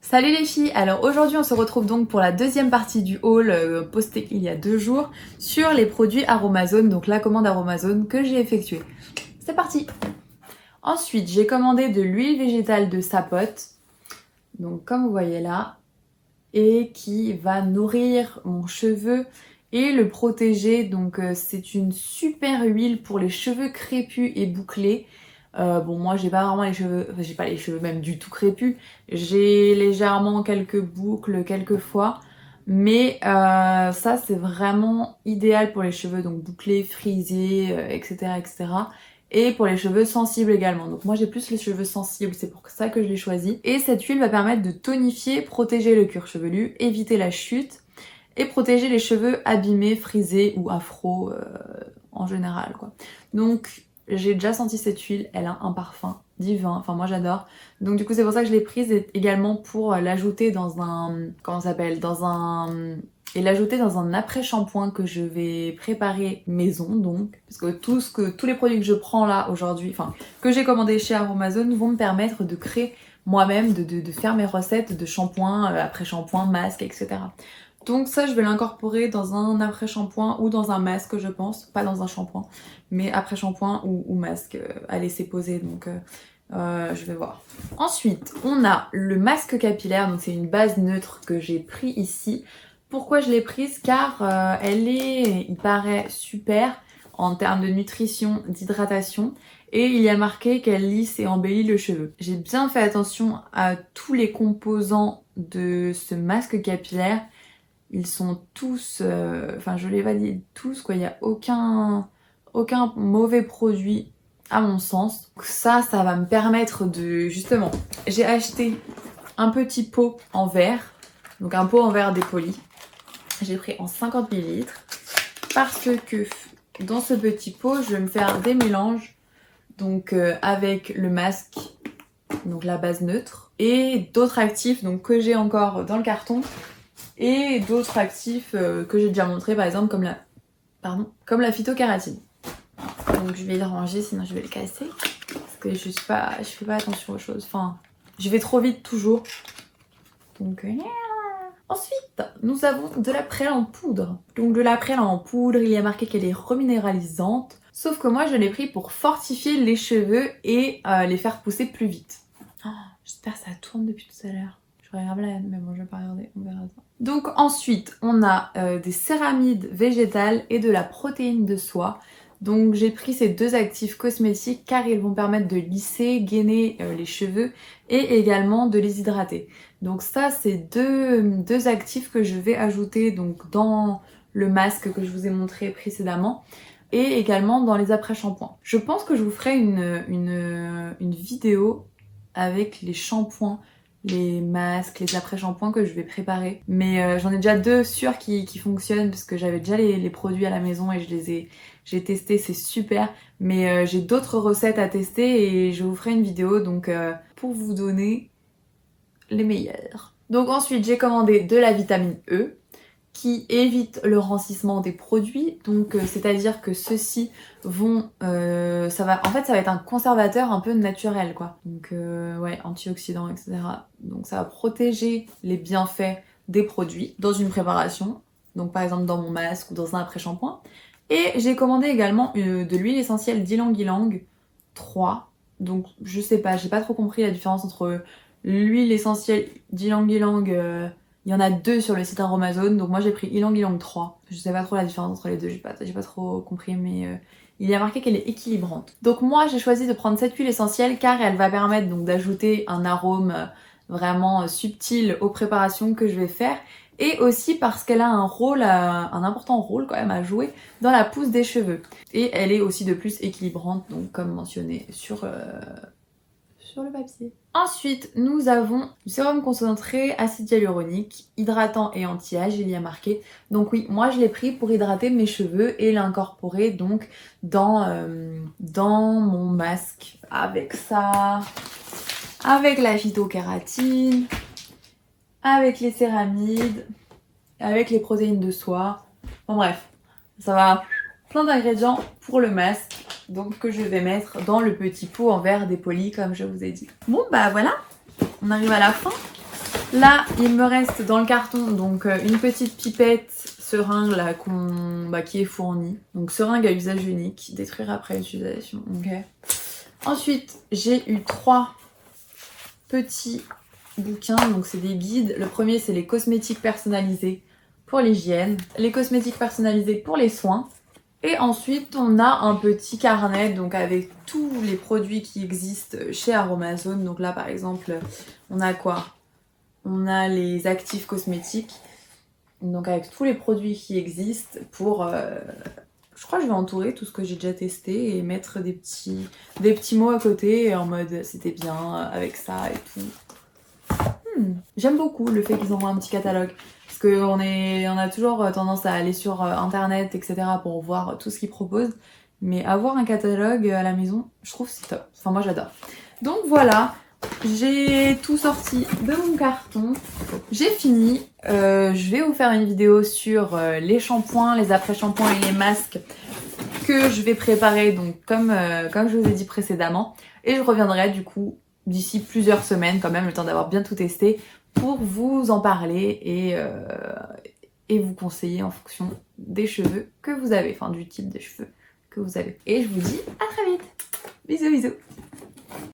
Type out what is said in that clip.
Salut les filles, alors aujourd'hui on se retrouve donc pour la deuxième partie du haul posté il y a 2 jours sur les produits Aromazone, donc la commande Aromazone que j'ai effectuée. C'est parti. Ensuite j'ai commandé de l'huile végétale de sapote, donc comme vous voyez là, et qui va nourrir mon cheveu et le protéger, donc c'est une super huile pour les cheveux crépus et bouclés. Bon, moi j'ai pas vraiment les cheveux, enfin, j'ai pas les cheveux même du tout crépus, j'ai légèrement quelques boucles quelquefois, mais ça c'est vraiment idéal pour les cheveux donc bouclés, frisés, etc., etc. Et pour les cheveux sensibles également. Donc moi j'ai plus les cheveux sensibles, c'est pour ça que je l'ai choisi. Et cette huile va permettre de tonifier, protéger le cuir chevelu, éviter la chute et protéger les cheveux abîmés, frisés ou afro en général quoi. Donc j'ai déjà senti cette huile, elle a un parfum divin, enfin moi j'adore. Donc du coup c'est pour ça que je l'ai prise et également pour l'ajouter dans un... comment ça s'appelle, dans un... et l'ajouter dans un après-shampoing que je vais préparer maison donc. Parce que tous les produits que je prends là aujourd'hui, enfin que j'ai commandé chez Aromazone vont me permettre de créer moi-même, de faire mes recettes de shampoing, après-shampoing, masque, etc. Donc ça, je vais l'incorporer dans un après-shampoing ou dans un masque, je pense. Pas dans un shampoing, mais après-shampoing ou masque à laisser poser. Donc je vais voir. Ensuite, on a le masque capillaire. Donc c'est une base neutre que j'ai pris ici. Pourquoi je l'ai prise? Car il paraît super en termes de nutrition, d'hydratation. Et il y a marqué qu'elle lisse et embellit le cheveu. J'ai bien fait attention à tous les composants de ce masque capillaire. Ils sont tous, enfin je les valide tous quoi, il n'y a aucun mauvais produit à mon sens. Donc ça va me permettre de, justement, j'ai acheté un petit pot en verre, donc un pot en verre dépoli. J'ai pris en 50 ml parce que dans ce petit pot, je vais me faire des mélanges donc avec le masque, donc la base neutre, et d'autres actifs donc que j'ai encore dans le carton. Et d'autres actifs que j'ai déjà montré par exemple comme la phytokératine. Donc je vais le ranger sinon je vais le casser parce que je fais pas attention aux choses. Enfin, je vais trop vite toujours. Donc ensuite, nous avons de la prêle en poudre. Donc de la prêle en poudre, il y a marqué qu'elle est reminéralisante. Sauf que moi je l'ai pris pour fortifier les cheveux et les faire pousser plus vite. Oh, j'espère que ça tourne depuis tout à l'heure. Je regarde la haine, mais bon je vais pas regarder, on verra ça. Donc ensuite on a des céramides végétales et de la protéine de soie. Donc j'ai pris ces deux actifs cosmétiques car ils vont permettre de lisser, gainer les cheveux et également de les hydrater. Donc ça c'est deux actifs que je vais ajouter donc dans le masque que je vous ai montré précédemment et également dans les après-shampoings. Je pense que je vous ferai une vidéo avec les shampoings, les masques, les après-shampoings que je vais préparer. Mais j'en ai déjà 2 sûrs qui fonctionnent parce que j'avais déjà les produits à la maison et j'ai testé, c'est super. Mais j'ai d'autres recettes à tester et je vous ferai une vidéo donc pour vous donner les meilleurs. Donc ensuite j'ai commandé de la vitamine E qui évite le rancissement des produits, donc c'est-à-dire que ceux-ci vont, ça va être un conservateur un peu naturel quoi, donc ouais, antioxydants etc. Donc ça va protéger les bienfaits des produits dans une préparation, donc par exemple dans mon masque ou dans un après-shampoing. Et j'ai commandé également de l'huile essentielle d'Ylang Ylang 3, donc je sais pas, j'ai pas trop compris la différence entre l'huile essentielle d'Ylang Ylang. Il y en a 2 sur le site Aromazone, donc moi j'ai pris Ylang Ylang 3. Je sais pas trop la différence entre les deux, j'ai pas trop compris, mais il y a marqué qu'elle est équilibrante. Donc moi j'ai choisi de prendre cette huile essentielle car elle va permettre donc d'ajouter un arôme vraiment subtil aux préparations que je vais faire. Et aussi parce qu'elle a un important rôle quand même à jouer dans la pousse des cheveux. Et elle est aussi de plus équilibrante, donc comme mentionné sur le papier. Ensuite, nous avons du sérum concentré, acide hyaluronique, hydratant et anti-âge, il y a marqué. Donc oui, moi je l'ai pris pour hydrater mes cheveux et l'incorporer donc dans mon masque. Avec ça, avec la phytokératine, avec les céramides, avec les protéines de soie. Enfin bref, ça va, plein d'ingrédients pour le masque. Donc que je vais mettre dans le petit pot en verre dépoli comme je vous ai dit. Bon bah voilà, on arrive à la fin. Là, il me reste dans le carton donc une petite pipette seringue là qui est fournie. Donc seringue à usage unique, détruire après utilisation. Ok. Ensuite, j'ai eu 3 petits bouquins, donc c'est des guides. Le premier, c'est les cosmétiques personnalisés pour l'hygiène, les cosmétiques personnalisés pour les soins. Et ensuite, on a un petit carnet donc avec tous les produits qui existent chez Aromazone. Donc là, par exemple, on a quoi? On a les actifs cosmétiques, donc avec tous les produits qui existent pour... je crois que je vais entourer tout ce que j'ai déjà testé et mettre des petits mots à côté en mode c'était bien avec ça et tout. J'aime beaucoup le fait qu'ils envoient un petit catalogue. Parce qu'on a toujours tendance à aller sur internet, etc. pour voir tout ce qu'ils proposent. Mais avoir un catalogue à la maison, je trouve c'est top. Enfin, moi j'adore. Donc voilà, j'ai tout sorti de mon carton. J'ai fini. Je vais vous faire une vidéo sur les shampoings, les après-shampoings et les masques que je vais préparer, donc comme je vous ai dit précédemment. Et je reviendrai du coup d'ici plusieurs semaines, quand même, le temps d'avoir bien tout testé, pour vous en parler et vous conseiller en fonction des cheveux que vous avez, enfin du type de cheveux que vous avez. Et je vous dis à très vite. Bisous bisous.